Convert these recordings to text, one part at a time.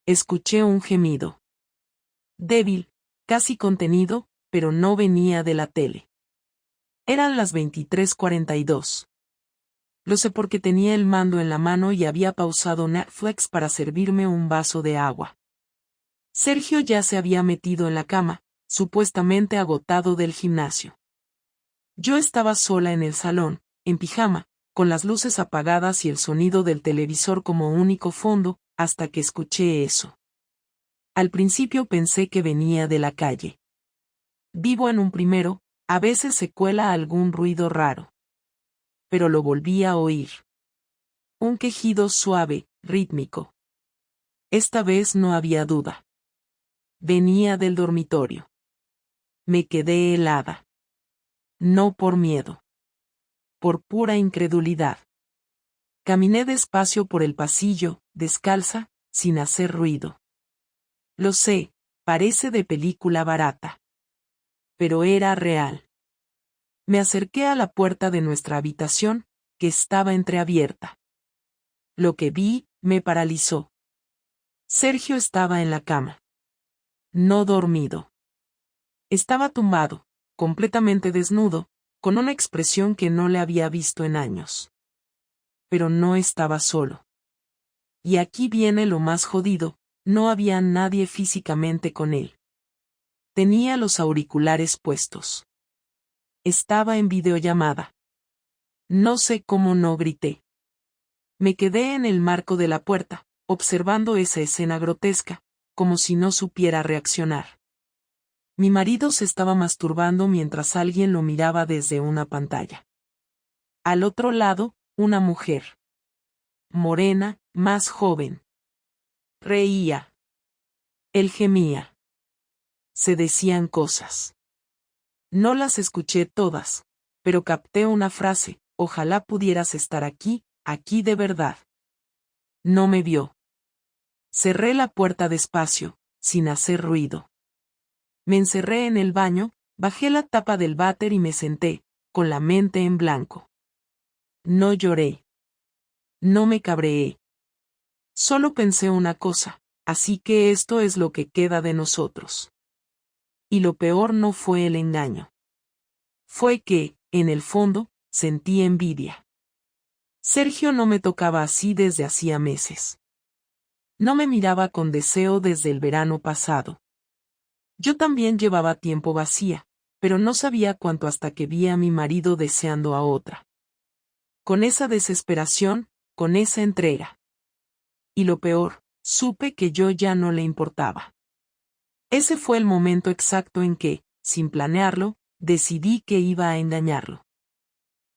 Escuché un gemido. Débil, casi contenido, pero no venía de la tele. Eran las 23:42. Lo sé porque tenía el mando en la mano y había pausado Netflix para servirme un vaso de agua. Sergio ya se había metido en la cama, supuestamente agotado del gimnasio. Yo estaba sola en el salón, en pijama, con las luces apagadas y el sonido del televisor como único fondo, hasta que escuché eso. Al principio pensé que venía de la calle. Vivo en un primero, a veces se cuela algún ruido raro. Pero lo volví a oír. Un quejido suave, rítmico. Esta vez no había duda. Venía del dormitorio. Me quedé helada. No por miedo. Por pura incredulidad. Caminé despacio por el pasillo, descalza, sin hacer ruido. Lo sé, parece de película barata. Pero era real. Me acerqué a la puerta de nuestra habitación, que estaba entreabierta. Lo que vi, me paralizó. Sergio estaba en la cama. No dormido. Estaba tumbado, completamente desnudo, con una expresión que no le había visto en años. Pero no estaba solo. Y aquí viene lo más jodido, no había nadie físicamente con él. Tenía los auriculares puestos. Estaba en videollamada. No sé cómo no grité. Me quedé en el marco de la puerta, observando esa escena grotesca, como si no supiera reaccionar. Mi marido se estaba masturbando mientras alguien lo miraba desde una pantalla. Al otro lado, una mujer. Morena, más joven. Reía. Él gemía. Se decían cosas. No las escuché todas, pero capté una frase: ojalá pudieras estar aquí, aquí de verdad. No me vio. Cerré la puerta despacio, sin hacer ruido. Me encerré en el baño, bajé la tapa del váter y me senté, con la mente en blanco. No lloré. No me cabreé. Solo pensé una cosa: así que esto es lo que queda de nosotros. Y lo peor no fue el engaño. Fue que, en el fondo, sentí envidia. Sergio no me tocaba así desde hacía meses. No me miraba con deseo desde el verano pasado. Yo también llevaba tiempo vacía, pero no sabía cuánto hasta que vi a mi marido deseando a otra. Con esa desesperación, con esa entrega. Y lo peor, supe que yo ya no le importaba. Ese fue el momento exacto en que, sin planearlo, decidí que iba a engañarlo.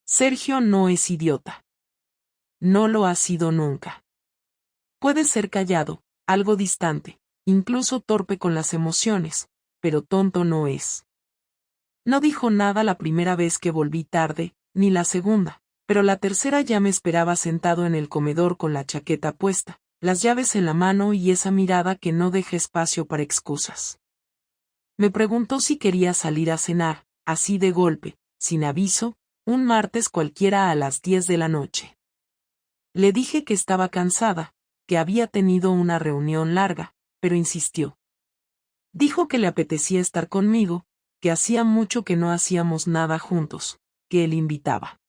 Sergio no es idiota. No lo ha sido nunca. Puede ser callado, algo distante, incluso torpe con las emociones, pero tonto no es. No dijo nada la primera vez que volví tarde, ni la segunda, pero la tercera ya me esperaba sentado en el comedor con la chaqueta puesta, las llaves en la mano y esa mirada que no deja espacio para excusas. Me preguntó si quería salir a cenar, así de golpe, sin aviso, un martes cualquiera a las 10 de la noche. Le dije que estaba cansada, que había tenido una reunión larga, pero insistió. Dijo que le apetecía estar conmigo, que hacía mucho que no hacíamos nada juntos, que él invitaba.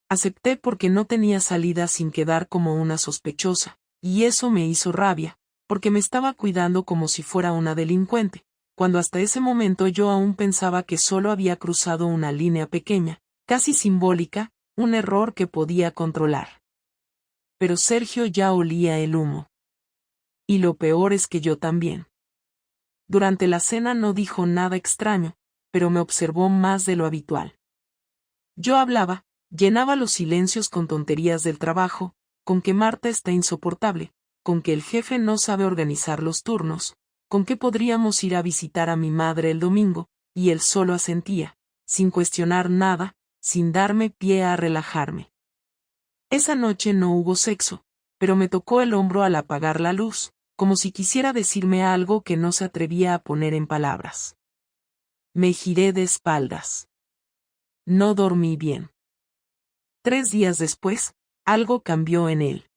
Acepté porque no tenía salida sin quedar como una sospechosa, y eso me hizo rabia, porque me estaba cuidando como si fuera una delincuente, cuando hasta ese momento yo aún pensaba que solo había cruzado una línea pequeña, casi simbólica, un error que podía controlar. Pero Sergio ya olía el humo. Y lo peor es que yo también. Durante la cena no dijo nada extraño, pero me observó más de lo habitual. Yo hablaba, llenaba los silencios con tonterías del trabajo, con que Marta está insoportable, con que el jefe no sabe organizar los turnos, con que podríamos ir a visitar a mi madre el domingo, y él solo asentía, sin cuestionar nada, sin darme pie a relajarme. Esa noche no hubo sexo, pero me tocó el hombro al apagar la luz, como si quisiera decirme algo que no se atrevía a poner en palabras. Me giré de espaldas. No dormí bien. 3 días después, algo cambió en él.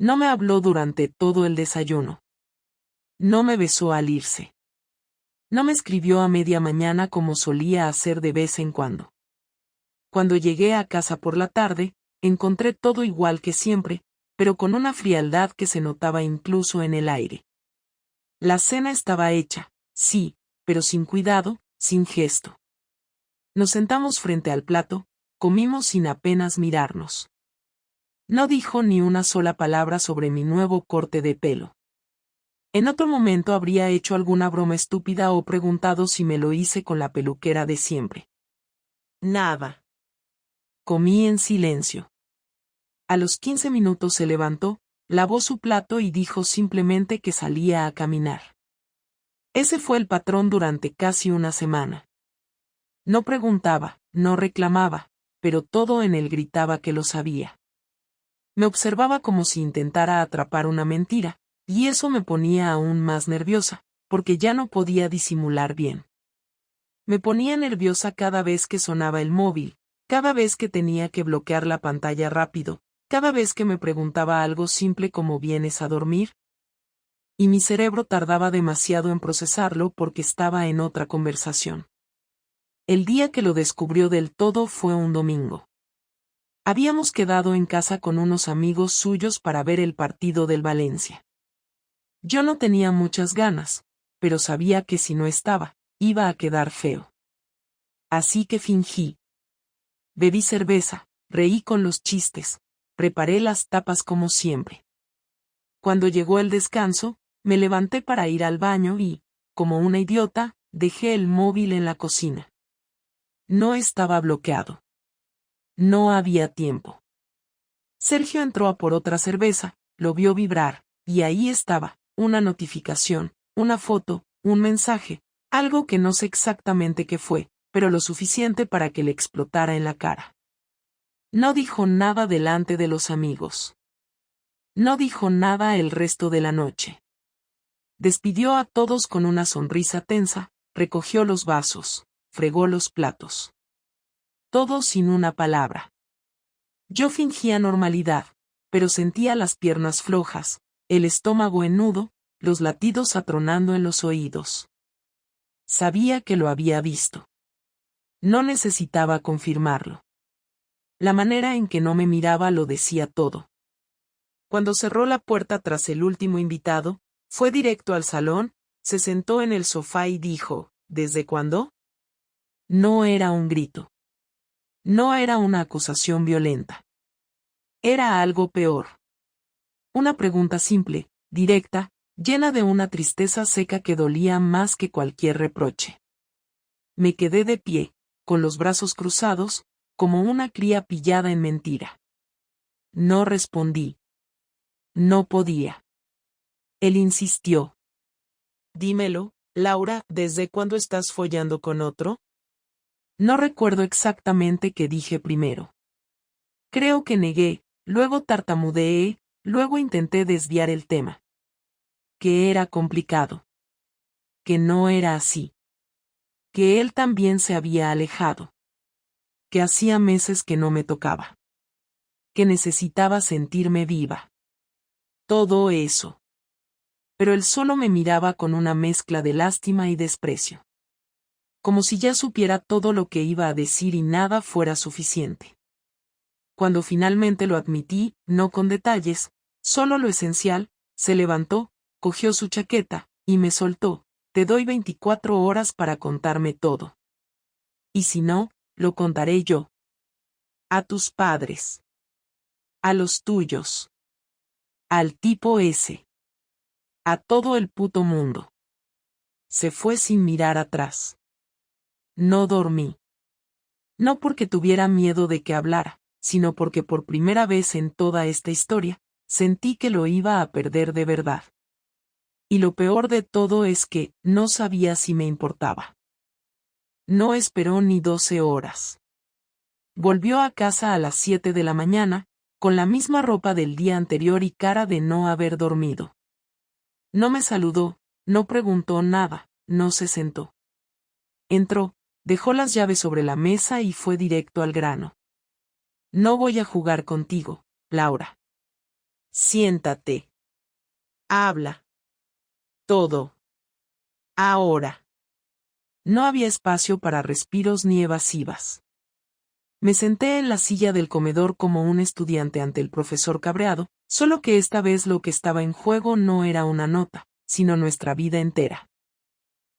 No me habló durante todo el desayuno. No me besó al irse. No me escribió a media mañana como solía hacer de vez en cuando. Cuando llegué a casa por la tarde, encontré todo igual que siempre, pero con una frialdad que se notaba incluso en el aire. La cena estaba hecha, sí, pero sin cuidado, sin gesto. Nos sentamos frente al plato, comimos sin apenas mirarnos. No dijo ni una sola palabra sobre mi nuevo corte de pelo. En otro momento habría hecho alguna broma estúpida o preguntado si me lo hice con la peluquera de siempre. Nada. Comí en silencio. A los 15 minutos se levantó, lavó su plato y dijo simplemente que salía a caminar. Ese fue el patrón durante casi una semana. No preguntaba, no reclamaba, pero todo en él gritaba que lo sabía. Me observaba como si intentara atrapar una mentira, y eso me ponía aún más nerviosa, porque ya no podía disimular bien. Me ponía nerviosa cada vez que sonaba el móvil, cada vez que tenía que bloquear la pantalla rápido, cada vez que me preguntaba algo simple como ¿vienes a dormir? Y mi cerebro tardaba demasiado en procesarlo porque estaba en otra conversación. El día que lo descubrió del todo fue un domingo. Habíamos quedado en casa con unos amigos suyos para ver el partido del Valencia. Yo no tenía muchas ganas, pero sabía que si no estaba, iba a quedar feo. Así que fingí. Bebí cerveza, reí con los chistes, preparé las tapas como siempre. Cuando llegó el descanso, me levanté para ir al baño y, como una idiota, dejé el móvil en la cocina. No estaba bloqueado. No había tiempo. Sergio entró a por otra cerveza, lo vio vibrar, y ahí estaba, una notificación, una foto, un mensaje, algo que no sé exactamente qué fue, pero lo suficiente para que le explotara en la cara. No dijo nada delante de los amigos. No dijo nada el resto de la noche. Despidió a todos con una sonrisa tensa, recogió los vasos, fregó los platos. Todo sin una palabra. Yo fingía normalidad, pero sentía las piernas flojas, el estómago en nudo, los latidos atronando en los oídos. Sabía que lo había visto. No necesitaba confirmarlo. La manera en que no me miraba lo decía todo. Cuando cerró la puerta tras el último invitado, fue directo al salón, se sentó en el sofá y dijo, ¿desde cuándo? No era un grito. No era una acusación violenta. Era algo peor. Una pregunta simple, directa, llena de una tristeza seca que dolía más que cualquier reproche. Me quedé de pie, con los brazos cruzados, como una cría pillada en mentira. No respondí. No podía. Él insistió. Dímelo, Laura, ¿desde cuándo estás follando con otro? No recuerdo exactamente qué dije primero. Creo que negué, luego tartamudeé, luego intenté desviar el tema. Que era complicado. Que no era así. Que él también se había alejado. Que hacía meses que no me tocaba. Que necesitaba sentirme viva. Todo eso. Pero él solo me miraba con una mezcla de lástima y desprecio. Como si ya supiera todo lo que iba a decir y nada fuera suficiente. Cuando finalmente lo admití, no con detalles, solo lo esencial, se levantó, cogió su chaqueta, y me soltó, te doy 24 horas para contarme todo. Y si no, lo contaré yo. A tus padres. A los tuyos. Al tipo ese. A todo el puto mundo. Se fue sin mirar atrás. No dormí. No porque tuviera miedo de que hablara, sino porque por primera vez en toda esta historia, sentí que lo iba a perder de verdad. Y lo peor de todo es que, no sabía si me importaba. No esperó ni 12 horas. Volvió a casa a las 7 de la mañana, con la misma ropa del día anterior y cara de no haber dormido. No me saludó, no preguntó nada, no se sentó. Entró, dejó las llaves sobre la mesa y fue directo al grano. No voy a jugar contigo, Laura. Siéntate. Habla. Todo. Ahora. No había espacio para respiros ni evasivas. Me senté en la silla del comedor como un estudiante ante el profesor cabreado, solo que esta vez lo que estaba en juego no era una nota, sino nuestra vida entera.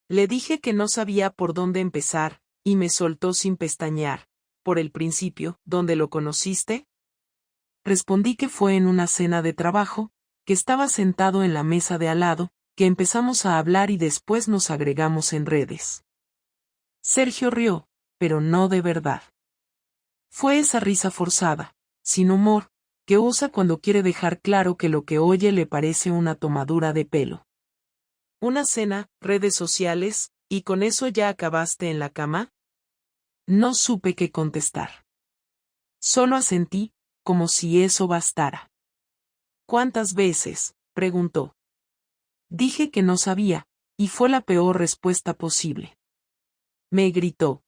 Le dije que no sabía por dónde empezar, y me soltó sin pestañear. ¿Por el principio, dónde lo conociste? Respondí que fue en una cena de trabajo, que estaba sentado en la mesa de al lado, que empezamos a hablar y después nos agregamos en redes. Sergio rió, pero no de verdad. Fue esa risa forzada, sin humor, que usa cuando quiere dejar claro que lo que oye le parece una tomadura de pelo. ¿Una cena, redes sociales, y con eso ya acabaste en la cama? No supe qué contestar. Solo asentí, como si eso bastara. ¿Cuántas veces?, preguntó. Dije que no sabía, y fue la peor respuesta posible. Me gritó.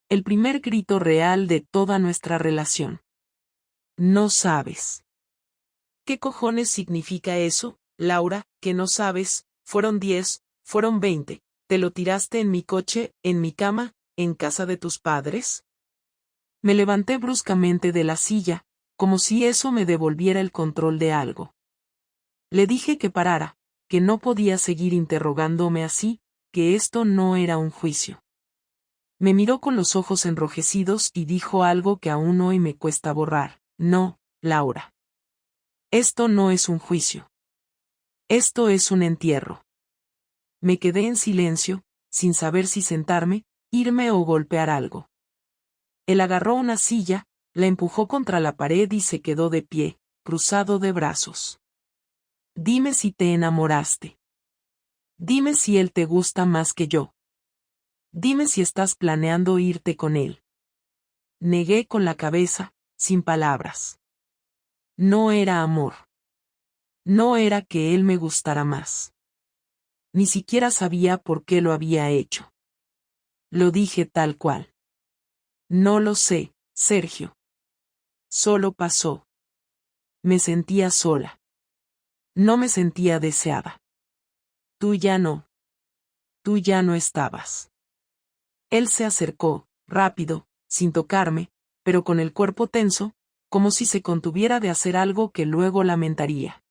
El primer grito real de toda nuestra relación. No sabes. ¿Qué cojones significa eso, Laura, que no sabes? Fueron 10, fueron 20. ¿Te lo tiraste en mi coche, en mi cama, en casa de tus padres? Me levanté bruscamente de la silla, como si eso me devolviera el control de algo. Le dije que parara, que no podía seguir interrogándome así, que esto no era un juicio. Me miró con los ojos enrojecidos y dijo algo que aún hoy me cuesta borrar. No, Laura. Esto no es un juicio. Esto es un entierro. Me quedé en silencio, sin saber si sentarme, irme o golpear algo. Él agarró una silla, la empujó contra la pared y se quedó de pie, cruzado de brazos. Dime si te enamoraste. Dime si él te gusta más que yo. Dime si estás planeando irte con él. Negué con la cabeza, sin palabras. No era amor. No era que él me gustara más. Ni siquiera sabía por qué lo había hecho. Lo dije tal cual. No lo sé, Sergio. Solo pasó. Me sentía sola. No me sentía deseada. Tú ya no. Tú ya no estabas. Él se acercó, rápido, sin tocarme, pero con el cuerpo tenso, como si se contuviera de hacer algo que luego lamentaría.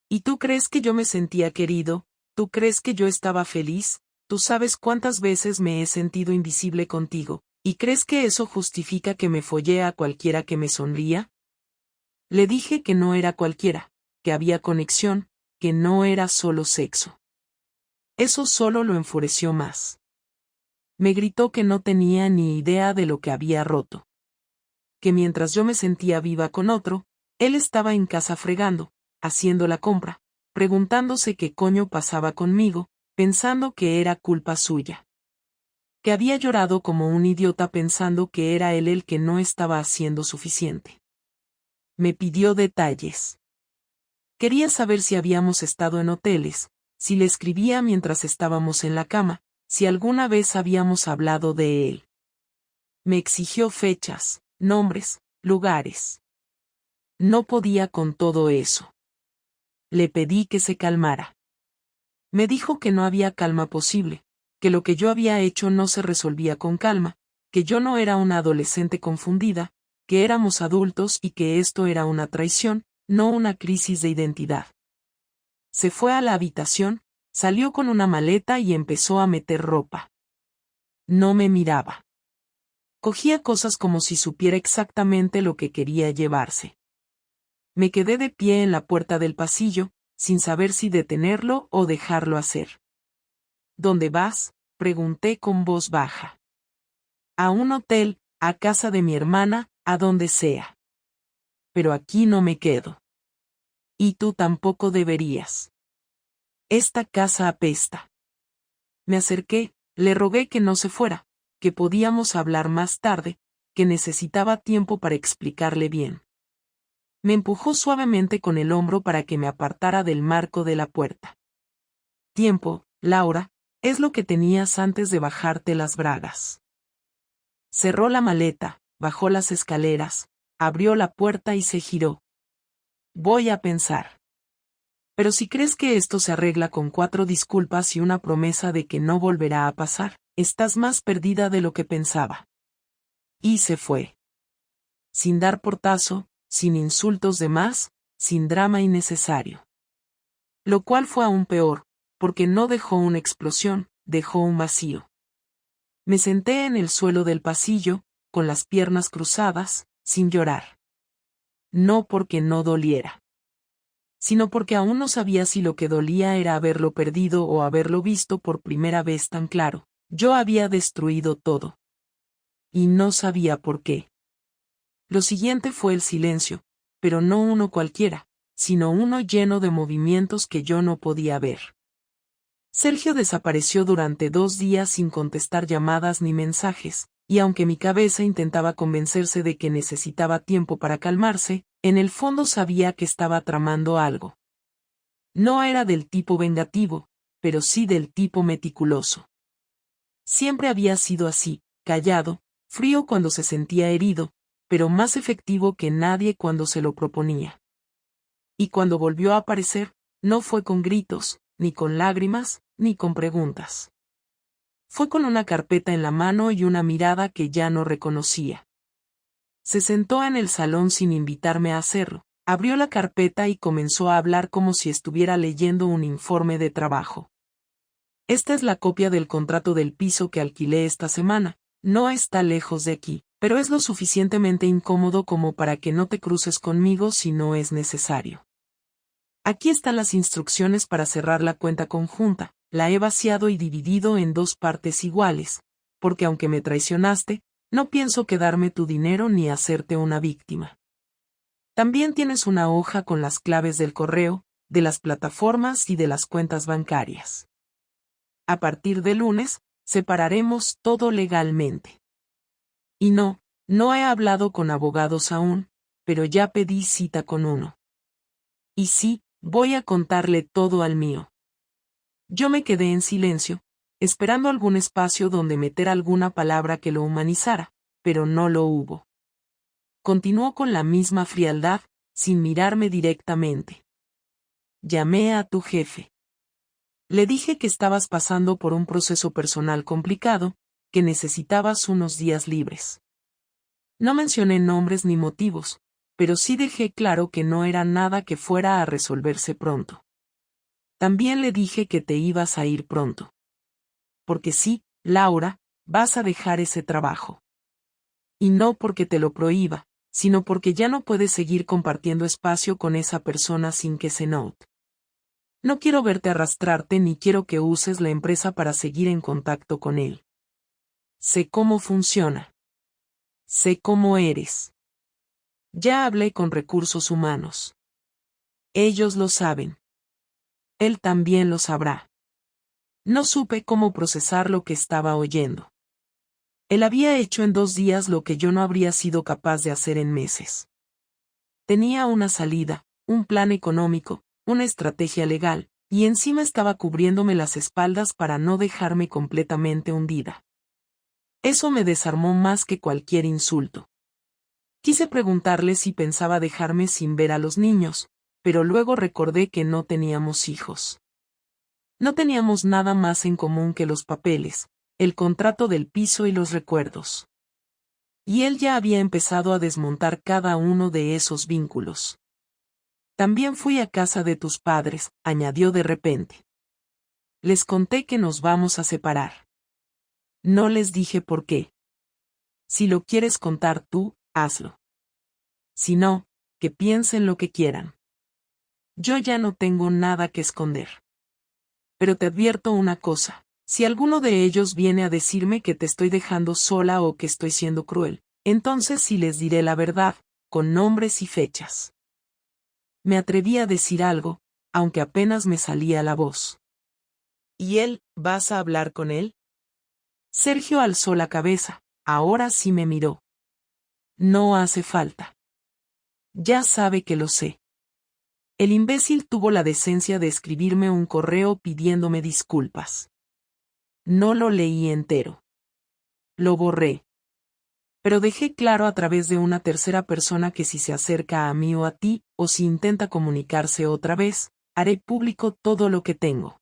¿Y tú crees que yo me sentía querido? ¿Tú crees que yo estaba feliz? ¿Tú sabes cuántas veces me he sentido invisible contigo? ¿Y crees que eso justifica que me follé a cualquiera que me sonría? Le dije que no era cualquiera, que había conexión, que no era solo sexo. Eso solo lo enfureció más. Me gritó que no tenía ni idea de lo que había roto. Que mientras yo me sentía viva con otro, él estaba en casa fregando, haciendo la compra, preguntándose qué coño pasaba conmigo, pensando que era culpa suya. Que había llorado como un idiota pensando que era él el que no estaba haciendo suficiente. Me pidió detalles. Quería saber si habíamos estado en hoteles, si le escribía mientras estábamos en la cama, si alguna vez habíamos hablado de él. Me exigió fechas, nombres, lugares. No podía con todo eso. Le pedí que se calmara. Me dijo que no había calma posible, que lo que yo había hecho no se resolvía con calma, que yo no era una adolescente confundida, que éramos adultos y que esto era una traición, no una crisis de identidad. Se fue a la habitación, salió con una maleta y empezó a meter ropa. No me miraba. Cogía cosas como si supiera exactamente lo que quería llevarse. Me quedé de pie en la puerta del pasillo, sin saber si detenerlo o dejarlo hacer. ¿Dónde vas?, pregunté con voz baja. A un hotel, a casa de mi hermana, a donde sea. Pero aquí no me quedo. Y tú tampoco deberías. Esta casa apesta. Me acerqué, le rogué que no se fuera, que podíamos hablar más tarde, que necesitaba tiempo para explicarle bien. Me empujó suavemente con el hombro para que me apartara del marco de la puerta. Tiempo, Laura, es lo que tenías antes de bajarte las bragas. Cerró la maleta, bajó las escaleras, abrió la puerta y se giró. voy a pensar. Pero si crees que esto se arregla con 4 disculpas y una promesa de que no volverá a pasar, estás más perdida de lo que pensaba. Y se fue. Sin dar portazo, sin insultos de más, sin drama innecesario. Lo cual fue aún peor, porque no dejó una explosión, dejó un vacío. Me senté en el suelo del pasillo, con las piernas cruzadas, sin llorar. No porque no doliera, sino porque aún no sabía si lo que dolía era haberlo perdido o haberlo visto por primera vez tan claro. Yo había destruido todo. Y no sabía por qué. Lo siguiente fue el silencio, pero no uno cualquiera, sino uno lleno de movimientos que yo no podía ver. Sergio desapareció durante 2 días sin contestar llamadas ni mensajes, y aunque mi cabeza intentaba convencerse de que necesitaba tiempo para calmarse, en el fondo sabía que estaba tramando algo. No era del tipo vengativo, pero sí del tipo meticuloso. Siempre había sido así, callado, frío cuando se sentía herido, pero más efectivo que nadie cuando se lo proponía. Y cuando volvió a aparecer, no fue con gritos, ni con lágrimas, ni con preguntas. Fue con una carpeta en la mano y una mirada que ya no reconocía. Se sentó en el salón sin invitarme a hacerlo, abrió la carpeta y comenzó a hablar como si estuviera leyendo un informe de trabajo. Esta es la copia del contrato del piso que alquilé esta semana, no está lejos de aquí, pero es lo suficientemente incómodo como para que no te cruces conmigo si no es necesario. Aquí están las instrucciones para cerrar la cuenta conjunta, la he vaciado y dividido en 2 partes iguales, porque aunque me traicionaste, no pienso quedarme tu dinero ni hacerte una víctima. También tienes una hoja con las claves del correo, de las plataformas y de las cuentas bancarias. A partir de lunes, separaremos todo legalmente. Y no he hablado con abogados aún, pero ya pedí cita con uno. Y sí, voy a contarle todo al mío. Yo me quedé en silencio, esperando algún espacio donde meter alguna palabra que lo humanizara, pero no lo hubo. Continuó con la misma frialdad, sin mirarme directamente. Llamé a tu jefe. Le dije que estabas pasando por un proceso personal complicado, que necesitabas unos días libres. No mencioné nombres ni motivos, pero sí dejé claro que no era nada que fuera a resolverse pronto. También le dije que te ibas a ir pronto. Porque sí, Laura, vas a dejar ese trabajo. Y no porque te lo prohíba, sino porque ya no puedes seguir compartiendo espacio con esa persona sin que se note. No quiero verte arrastrarte ni quiero que uses la empresa para seguir en contacto con él. Sé cómo funciona. Sé cómo eres. Ya hablé con recursos humanos. Ellos lo saben. Él también lo sabrá. No supe cómo procesar lo que estaba oyendo. Él había hecho en 2 días lo que yo no habría sido capaz de hacer en meses. Tenía una salida, un plan económico, una estrategia legal, y encima estaba cubriéndome las espaldas para no dejarme completamente hundida. Eso me desarmó más que cualquier insulto. Quise preguntarle si pensaba dejarme sin ver a los niños, pero luego recordé que no teníamos hijos. No teníamos nada más en común que los papeles, el contrato del piso y los recuerdos. Y él ya había empezado a desmontar cada uno de esos vínculos. También fui a casa de tus padres, añadió de repente. Les conté que nos vamos a separar. No les dije por qué. Si lo quieres contar tú, hazlo. Si no, que piensen lo que quieran. Yo ya no tengo nada que esconder. Pero te advierto una cosa, si alguno de ellos viene a decirme que te estoy dejando sola o que estoy siendo cruel, entonces sí les diré la verdad, con nombres y fechas. Me atreví a decir algo, aunque apenas me salía la voz. ¿Y él, vas a hablar con él? Sergio alzó la cabeza, ahora sí me miró. No hace falta. Ya sabe que lo sé. El imbécil tuvo la decencia de escribirme un correo pidiéndome disculpas. No lo leí entero. Lo borré. Pero dejé claro a través de una tercera persona que si se acerca a mí o a ti, o si intenta comunicarse otra vez, haré público todo lo que tengo.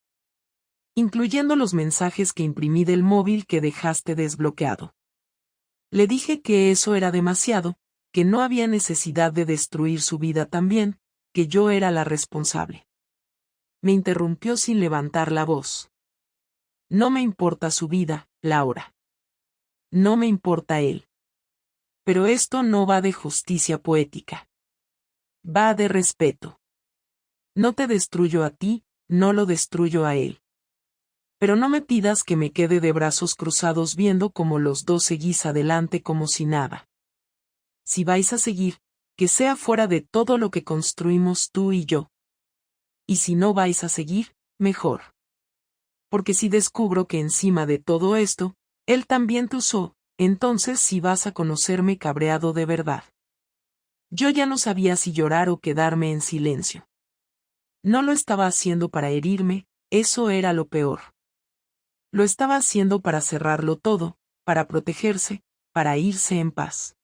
Incluyendo los mensajes que imprimí del móvil que dejaste desbloqueado. Le dije que eso era demasiado, que no había necesidad de destruir su vida también, que yo era la responsable. Me interrumpió sin levantar la voz. No me importa su vida, Laura. No me importa él. Pero esto no va de justicia poética. Va de respeto. No te destruyo a ti, no lo destruyo a él. Pero no me pidas que me quede de brazos cruzados viendo cómo los dos seguís adelante como si nada. Si vais a seguir, que sea fuera de todo lo que construimos tú y yo. Y si no vais a seguir, mejor. Porque si descubro que encima de todo esto, él también te usó, entonces sí vas a conocerme cabreado de verdad. Yo ya no sabía si llorar o quedarme en silencio. No lo estaba haciendo para herirme, eso era lo peor. Lo estaba haciendo para cerrarlo todo, para protegerse, para irse en paz.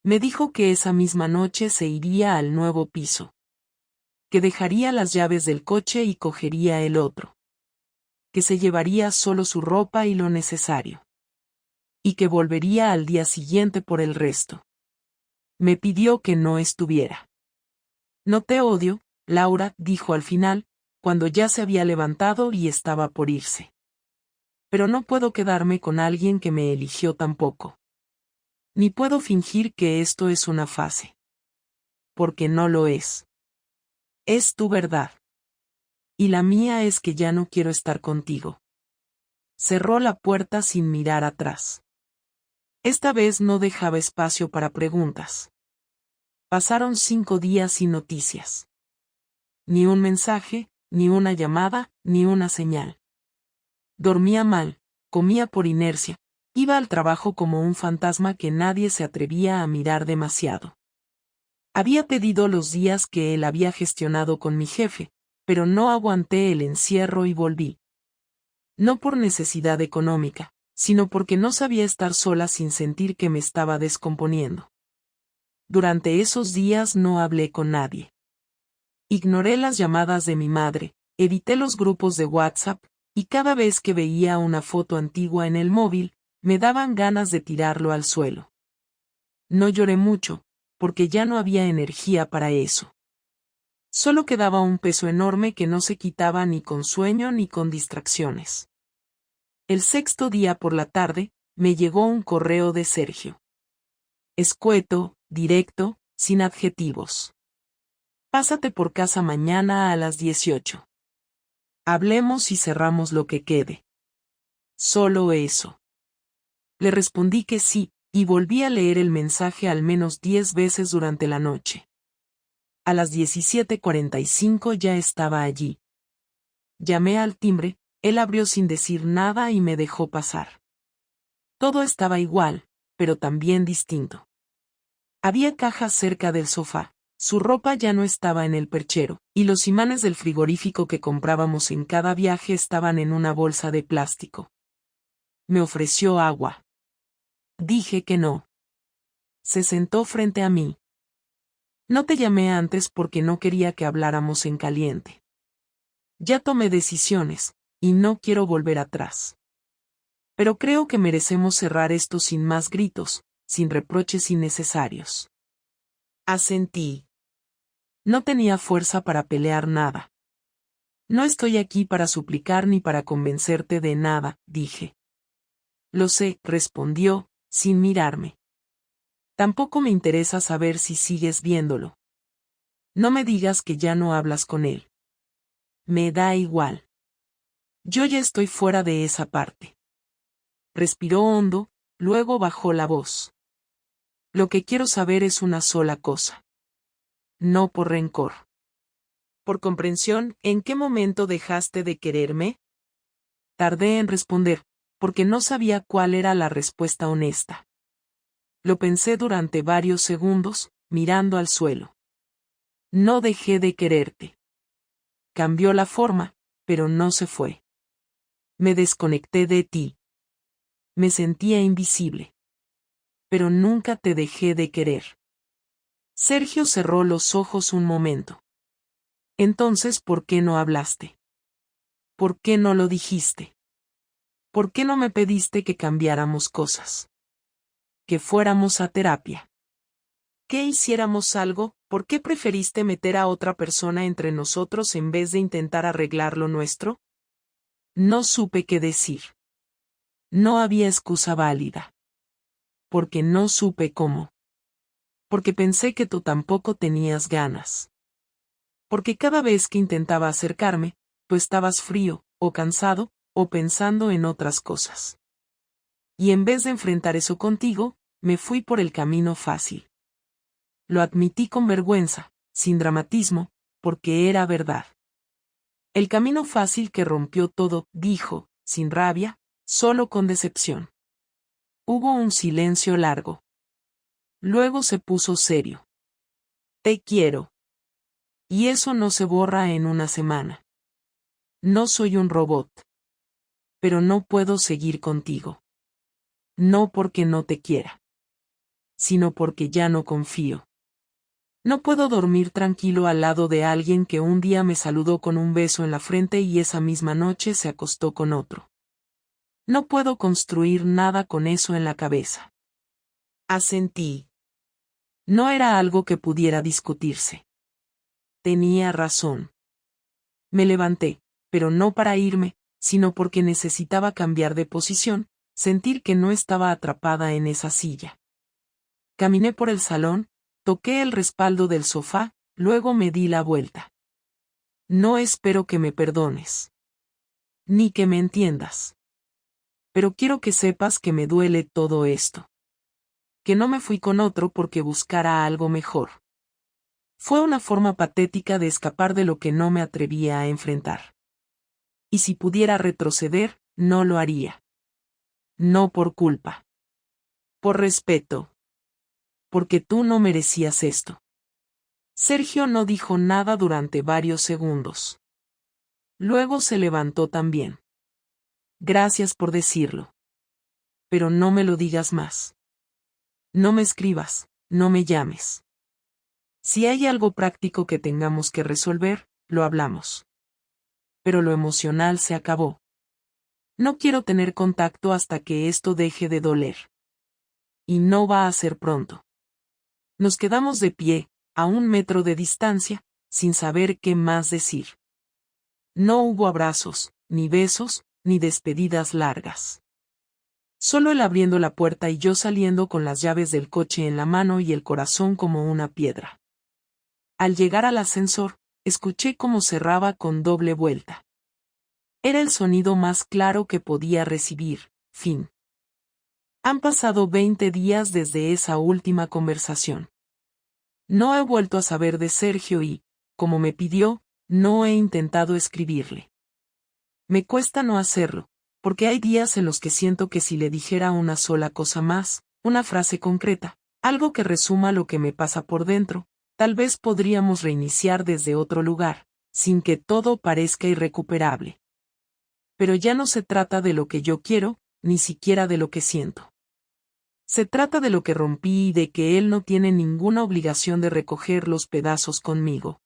Me dijo que esa misma noche se iría al nuevo piso. Que dejaría las llaves del coche y cogería el otro. Que se llevaría solo su ropa y lo necesario. Y que volvería al día siguiente por el resto. Me pidió que no estuviera. No te odio, Laura, dijo al final, cuando ya se había levantado y estaba por irse. Pero no puedo quedarme con alguien que me eligió tampoco. Ni puedo fingir que esto es una fase. Porque no lo es. Es tu verdad. Y la mía es que ya no quiero estar contigo. Cerró la puerta sin mirar atrás. Esta vez no dejaba espacio para preguntas. Pasaron 5 días sin noticias. Ni un mensaje, ni una llamada, ni una señal. Dormía mal, comía por inercia, iba al trabajo como un fantasma que nadie se atrevía a mirar demasiado. Había pedido los días que él había gestionado con mi jefe, pero no aguanté el encierro y volví. No por necesidad económica, sino porque no sabía estar sola sin sentir que me estaba descomponiendo. Durante esos días no hablé con nadie. Ignoré las llamadas de mi madre, evité los grupos de WhatsApp, y cada vez que veía una foto antigua en el móvil, me daban ganas de tirarlo al suelo. No lloré mucho, porque ya no había energía para eso. Solo quedaba un peso enorme que no se quitaba ni con sueño ni con distracciones. El 6.º día por la tarde, me llegó un correo de Sergio. Escueto, directo, sin adjetivos. Pásate por casa mañana a las 18. Hablemos y cerramos lo que quede. Solo eso. Le respondí que sí, y volví a leer el mensaje al menos 10 veces durante la noche. A las 17:45 ya estaba allí. Llamé al timbre, él abrió sin decir nada y me dejó pasar. Todo estaba igual, pero también distinto. Había cajas cerca del sofá, su ropa ya no estaba en el perchero, y los imanes del frigorífico que comprábamos en cada viaje estaban en una bolsa de plástico. Me ofreció agua. Dije que no. Se sentó frente a mí. No te llamé antes porque no quería que habláramos en caliente. Ya tomé decisiones, y no quiero volver atrás. Pero creo que merecemos cerrar esto sin más gritos, sin reproches innecesarios. Asentí. No tenía fuerza para pelear nada. No estoy aquí para suplicar ni para convencerte de nada, dije. Lo sé, respondió, sin mirarme. Tampoco me interesa saber si sigues viéndolo. No me digas que ya no hablas con él. Me da igual. Yo ya estoy fuera de esa parte. Respiró hondo, luego bajó la voz. Lo que quiero saber es una sola cosa. No por rencor. Por comprensión, ¿en qué momento dejaste de quererme? Tardé en responder, porque no sabía cuál era la respuesta honesta. Lo pensé durante varios segundos, mirando al suelo. No dejé de quererte. Cambió la forma, pero no se fue. Me desconecté de ti. Me sentía invisible. pero nunca te dejé de querer. Sergio cerró los ojos un momento. Entonces, ¿por qué no hablaste? ¿Por qué no lo dijiste? ¿Por qué no me pediste que cambiáramos cosas? Que fuéramos a terapia. ¿Que hiciéramos algo? ¿Por qué preferiste meter a otra persona entre nosotros en vez de intentar arreglar lo nuestro? No supe qué decir. No había excusa válida. Porque no supe cómo. Porque pensé que tú tampoco tenías ganas. Porque cada vez que intentaba acercarme, tú estabas frío, o cansado, o pensando en otras cosas. Y en vez de enfrentar eso contigo, me fui por el camino fácil. Lo admití con vergüenza, sin dramatismo, porque era verdad. El camino fácil que rompió todo, dijo, sin rabia, solo con decepción. Hubo un silencio largo. Luego se puso serio. Te quiero. Y eso no se borra en una semana. No soy un robot. Pero no puedo seguir contigo. No porque no te quiera. Sino porque ya no confío. No puedo dormir tranquilo al lado de alguien que un día me saludó con un beso en la frente y esa misma noche se acostó con otro. No puedo construir nada con eso en la cabeza. Asentí. No era algo que pudiera discutirse. Tenía razón. Me levanté, pero no para irme, sino porque necesitaba cambiar de posición, sentir que no estaba atrapada en esa silla. Caminé por el salón, toqué el respaldo del sofá, luego me di la vuelta. No espero que me perdones. Ni que me entiendas. Pero quiero que sepas que me duele todo esto. Que no me fui con otro porque buscara algo mejor. Fue una forma patética de escapar de lo que no me atrevía a enfrentar. Y si pudiera retroceder, no lo haría. No por culpa. Por respeto. Porque tú no merecías esto. Sergio no dijo nada durante varios segundos. Luego se levantó también. Gracias por decirlo. Pero no me lo digas más. No me escribas, no me llames. Si hay algo práctico que tengamos que resolver, lo hablamos. Pero lo emocional se acabó. No quiero tener contacto hasta que esto deje de doler. Y no va a ser pronto. Nos quedamos de pie, a 1 metro de distancia, sin saber qué más decir. No hubo abrazos, ni besos, ni despedidas largas. Solo él abriendo la puerta y yo saliendo con las llaves del coche en la mano y el corazón como una piedra. Al llegar al ascensor, escuché cómo cerraba con doble vuelta. Era el sonido más claro que podía recibir, fin. Han pasado 20 días desde esa última conversación. No he vuelto a saber de Sergio y, como me pidió, no he intentado escribirle. Me cuesta no hacerlo, porque hay días en los que siento que si le dijera una sola cosa más, una frase concreta, algo que resuma lo que me pasa por dentro, tal vez podríamos reiniciar desde otro lugar, sin que todo parezca irrecuperable. Pero ya no se trata de lo que yo quiero, ni siquiera de lo que siento. Se trata de lo que rompí y de que él no tiene ninguna obligación de recoger los pedazos conmigo.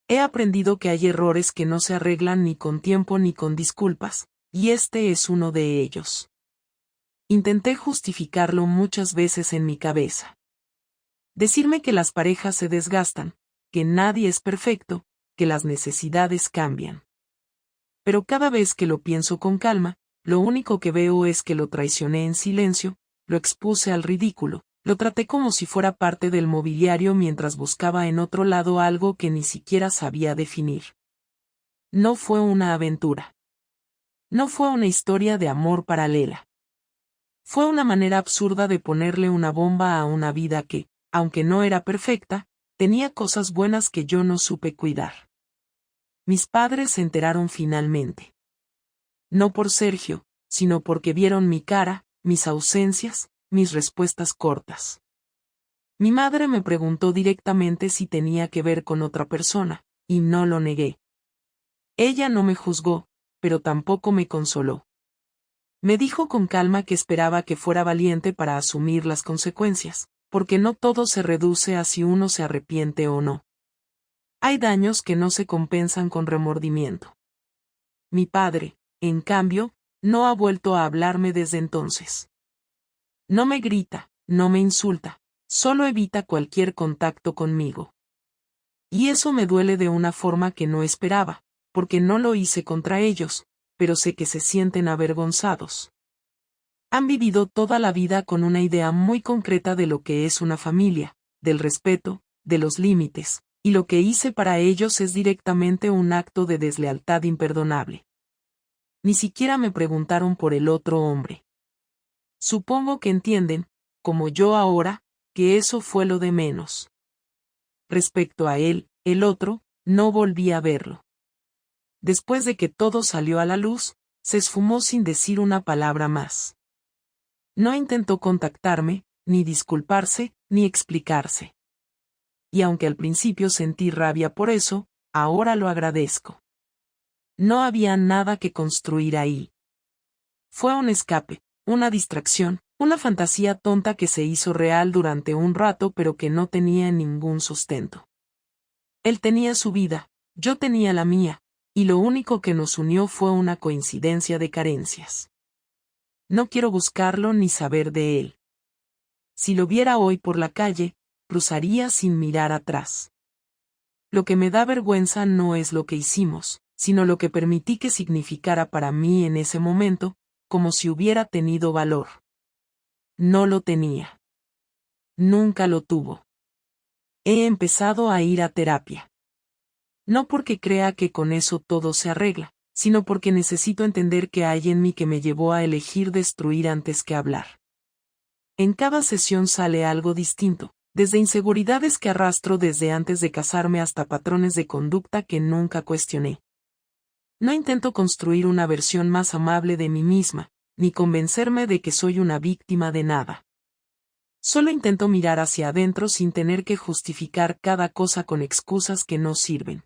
He aprendido que hay errores que no se arreglan ni con tiempo ni con disculpas, y este es uno de ellos. Intenté justificarlo muchas veces en mi cabeza. Decirme que las parejas se desgastan, que nadie es perfecto, que las necesidades cambian. Pero cada vez que lo pienso con calma, lo único que veo es que lo traicioné en silencio, lo expuse al ridículo, lo traté como si fuera parte del mobiliario mientras buscaba en otro lado algo que ni siquiera sabía definir. No fue una aventura. No fue una historia de amor paralela. Fue una manera absurda de ponerle una bomba a una vida que, aunque no era perfecta, tenía cosas buenas que yo no supe cuidar. Mis padres se enteraron finalmente. No por Sergio, sino porque vieron mi cara, mis ausencias, mis respuestas cortas. Mi madre me preguntó directamente si tenía que ver con otra persona, y no lo negué. Ella no me juzgó, pero tampoco me consoló. Me dijo con calma que esperaba que fuera valiente para asumir las consecuencias, porque no todo se reduce a si uno se arrepiente o no. Hay daños que no se compensan con remordimiento. Mi padre, en cambio, no ha vuelto a hablarme desde entonces. No me grita, no me insulta, solo evita cualquier contacto conmigo. Y eso me duele de una forma que no esperaba, porque no lo hice contra ellos, pero sé que se sienten avergonzados. Han vivido toda la vida con una idea muy concreta de lo que es una familia, del respeto, de los límites, y lo que hice para ellos es directamente un acto de deslealtad imperdonable. Ni siquiera me preguntaron por el otro hombre. Supongo que entienden, como yo ahora, que eso fue lo de menos. Respecto a él, el otro, no volví a verlo. Después de que todo salió a la luz, se esfumó sin decir una palabra más. No intentó contactarme, ni disculparse, ni explicarse. Y aunque al principio sentí rabia por eso, ahora lo agradezco. No había nada que construir ahí. Fue un escape, una distracción, una fantasía tonta que se hizo real durante un rato pero que no tenía ningún sustento. Él tenía su vida, yo tenía la mía, y lo único que nos unió fue una coincidencia de carencias. No quiero buscarlo ni saber de él. Si lo viera hoy por la calle, cruzaría sin mirar atrás. Lo que me da vergüenza no es lo que hicimos, sino lo que permití que significara para mí en ese momento, como si hubiera tenido valor. No lo tenía. Nunca lo tuvo. He empezado a ir a terapia. No porque crea que con eso todo se arregla, sino porque necesito entender que hay en mí que me llevó a elegir destruir antes que hablar. En cada sesión sale algo distinto, desde inseguridades que arrastro desde antes de casarme hasta patrones de conducta que nunca cuestioné. No intento construir una versión más amable de mí misma, ni convencerme de que soy una víctima de nada. Solo intento mirar hacia adentro sin tener que justificar cada cosa con excusas que no sirven.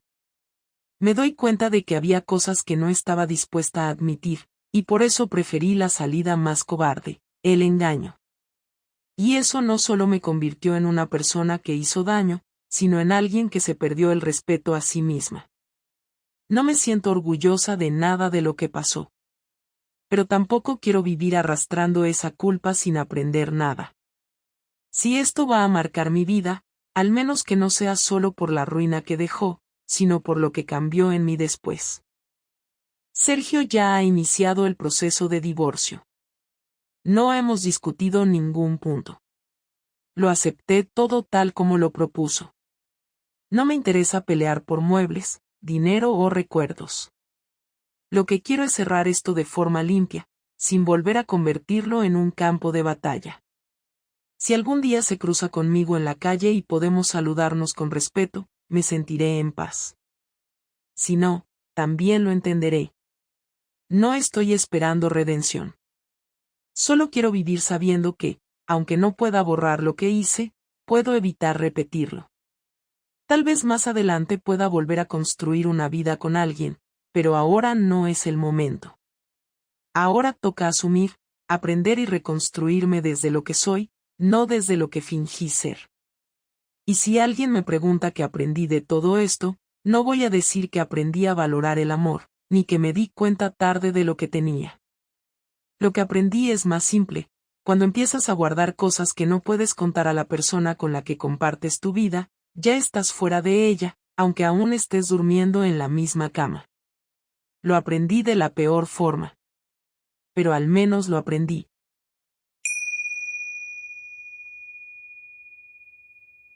Me doy cuenta de que había cosas que no estaba dispuesta a admitir, y por eso preferí la salida más cobarde, el engaño. Y eso no solo me convirtió en una persona que hizo daño, sino en alguien que se perdió el respeto a sí misma. No me siento orgullosa de nada de lo que pasó. Pero tampoco quiero vivir arrastrando esa culpa sin aprender nada. Si esto va a marcar mi vida, al menos que no sea solo por la ruina que dejó, sino por lo que cambió en mí después. Sergio ya ha iniciado el proceso de divorcio. No hemos discutido ningún punto. Lo acepté todo tal como lo propuso. No me interesa pelear por muebles, dinero o recuerdos. Lo que quiero es cerrar esto de forma limpia, sin volver a convertirlo en un campo de batalla. Si algún día se cruza conmigo en la calle y podemos saludarnos con respeto, me sentiré en paz. Si no, también lo entenderé. No estoy esperando redención. Solo quiero vivir sabiendo que, aunque no pueda borrar lo que hice, puedo evitar repetirlo. Tal vez más adelante pueda volver a construir una vida con alguien, pero ahora no es el momento. Ahora toca asumir, aprender y reconstruirme desde lo que soy, no desde lo que fingí ser. Y si alguien me pregunta qué aprendí de todo esto, no voy a decir que aprendí a valorar el amor, ni que me di cuenta tarde de lo que tenía. Lo que aprendí es más simple: cuando empiezas a guardar cosas que no puedes contar a la persona con la que compartes tu vida, ya estás fuera de ella, aunque aún estés durmiendo en la misma cama. Lo aprendí de la peor forma. Pero al menos lo aprendí.